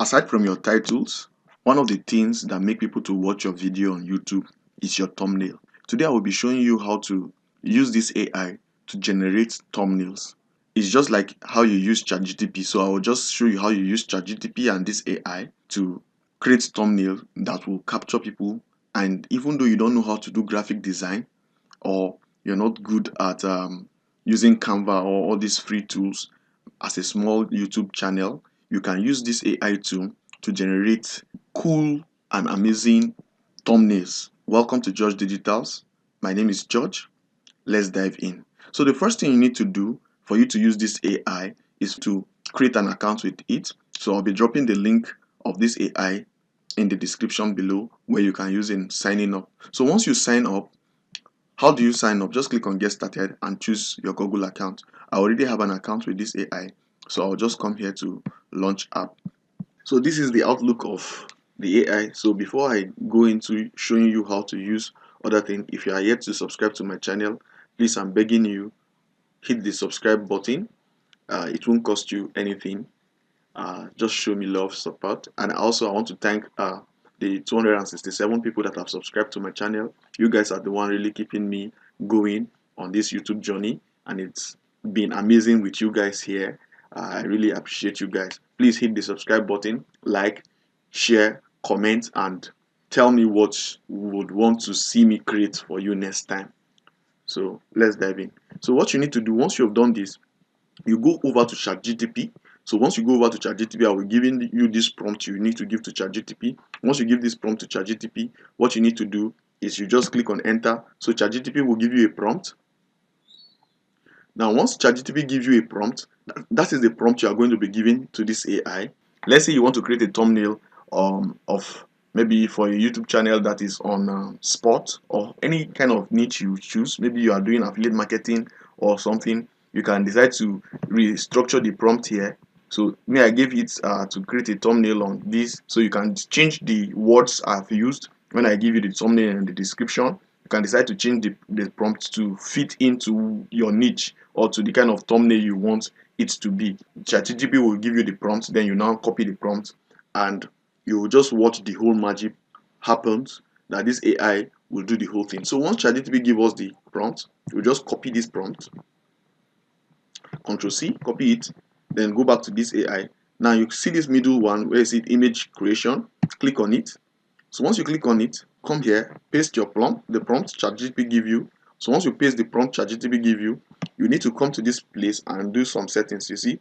Aside from your titles, one of the things that make people to watch your video on YouTube is your thumbnail. Today I will be showing you how to use this AI to generate thumbnails. It's just like how you use ChatGPT. So I will just show you how you use ChatGPT and this AI to create thumbnail that will capture people. And even though you don't know how to do graphic design, or you're not good at using Canva or all these free tools, as a small YouTube channel, you can use this AI tool to generate cool and amazing thumbnails. Welcome to George Digitals. My name is George. Let's dive in. So the first thing you need to do for you to use this AI is to create an account with it. So I'll be dropping the link of this AI in the description below where you can use in signing up. So once you sign up, how do you sign up? Just click on get started and choose your Google account. I already have an account with this AI, so I'll just come here to launch app. So this is the outlook of the AI. So before I go into showing you how to use other things, if you are yet to subscribe to my channel, please, I'm begging you, hit the subscribe button. It won't cost you anything. Just show me love, support. And also I want to thank the 267 people that have subscribed to my channel. You guys are the one really keeping me going on this YouTube journey, and it's been amazing with you guys here. I really appreciate you guys. Please hit the subscribe button, like, share, comment, and tell me what you would want to see me create for you next time. So let's dive in. So what you need to do once you have done this, you go over to ChatGPT. So once you go over to ChatGPT, I will give you this prompt you need to give to ChatGPT. Once you give this prompt to ChatGPT, what you need to do is you just click on enter. So ChatGPT will give you a prompt. Now once ChatGPT gives you a prompt, that is the prompt you are going to be giving to this AI. Let's say you want to create a thumbnail of maybe for a YouTube channel that is on sport or any kind of niche you choose. Maybe you are doing affiliate marketing or something. You can decide to restructure the prompt here. So me, I gave it to create a thumbnail on this, so you can change the words I've used when I give you the thumbnail and the description. You can decide to change the prompt to fit into your niche or to the kind of thumbnail you want it to be. ChatGPT will give you the prompt, then you now copy the prompt, and you will just watch the whole magic happens, that this AI will do the whole thing. So once ChatGPT give us the prompt, we'll just copy this prompt, Ctrl C, copy it, then go back to this AI. Now you see this middle one where you see image creation, click on it. So once you click on it, come here, paste your prompt, the prompt ChatGPT give you. So once you paste the prompt ChatGPT give you, you need to come to this place and do some settings. You see,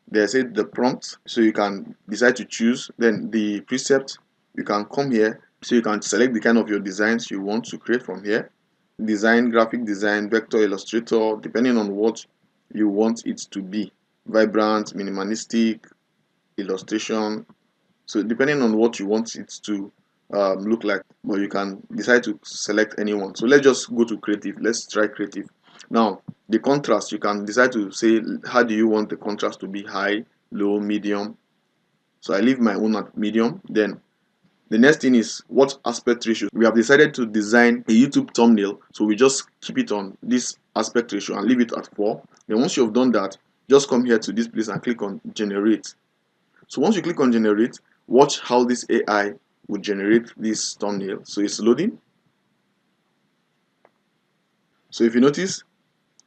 there's the prompt, so you can decide to choose. Then the precept, you can come here, so you can select the kind of your designs you want to create from here. Design, graphic design, vector, illustrator, depending on what you want it to be. Vibrant, minimalistic, illustration. So depending on what you want it to look like, but you can decide to select anyone. So let's just go to creative. Let's try creative. Now the contrast, you can decide to say how do you want the contrast to be, high, low, medium. So I leave my own at medium. Then the next thing is what aspect ratio. We have decided to design a YouTube thumbnail, so we just keep it on this aspect ratio and leave it at 4. Then once you have done that, just come here to this place and click on generate. So once you click on generate, watch how this AI will generate this thumbnail. So it's loading. So if you notice,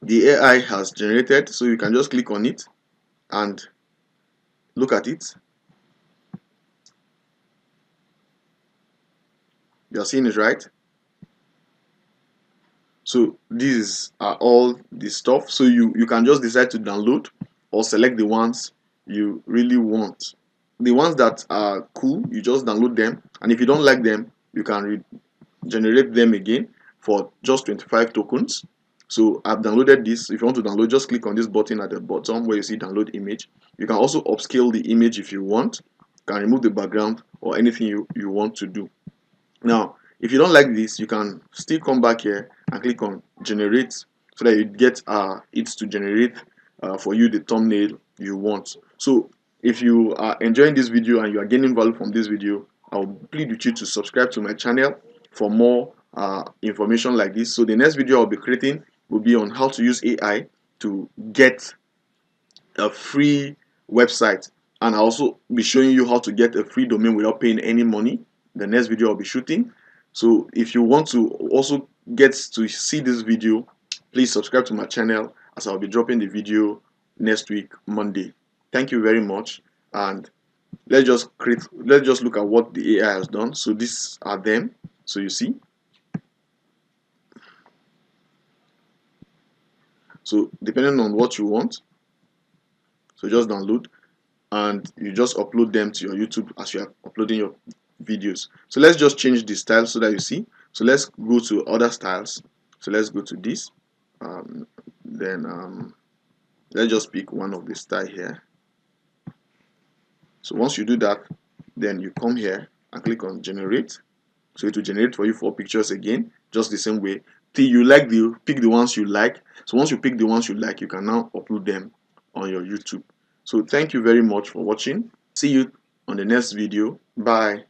the AI has generated, so you can just click on it and look at it. You are seeing it, right? So these are all the stuff. So you can just decide to download or select the ones you really want. The ones that are cool, you just download them, and if you don't like them, you can generate them again for just 25 tokens. So I've downloaded this. If you want to download, just click on this button at the bottom where you see download image. You can also upscale the image if you want. You can remove the background or anything you want to do. Now if you don't like this, you can still come back here and click on generate, so that you get it to generate for you the thumbnail you want. So if you are enjoying this video and you are gaining value from this video, I'll plead with you to subscribe to my channel for more information like this. So the next video I'll be creating will be on how to use AI to get a free website and I'll also be showing you how to get a free domain without paying any money. The next video I'll be shooting. So if you want to also get to see this video, please subscribe to my channel, as I'll be dropping the video next week, Monday. Thank you very much, and let's just look at what the AI has done. So these are them. So you see, so depending on what you want, so just download and you just upload them to your YouTube as you are uploading your videos. So let's just change the style so that you see. So let's go to other styles. So let's go to this. Then let's just pick one of the style here. So once you do that, then you come here and click on generate. So it will generate for you 4 pictures again, just the same way. Till you like pick the ones you like. So once you pick the ones you like, you can now upload them on your YouTube. So thank you very much for watching. See you on the next video. Bye.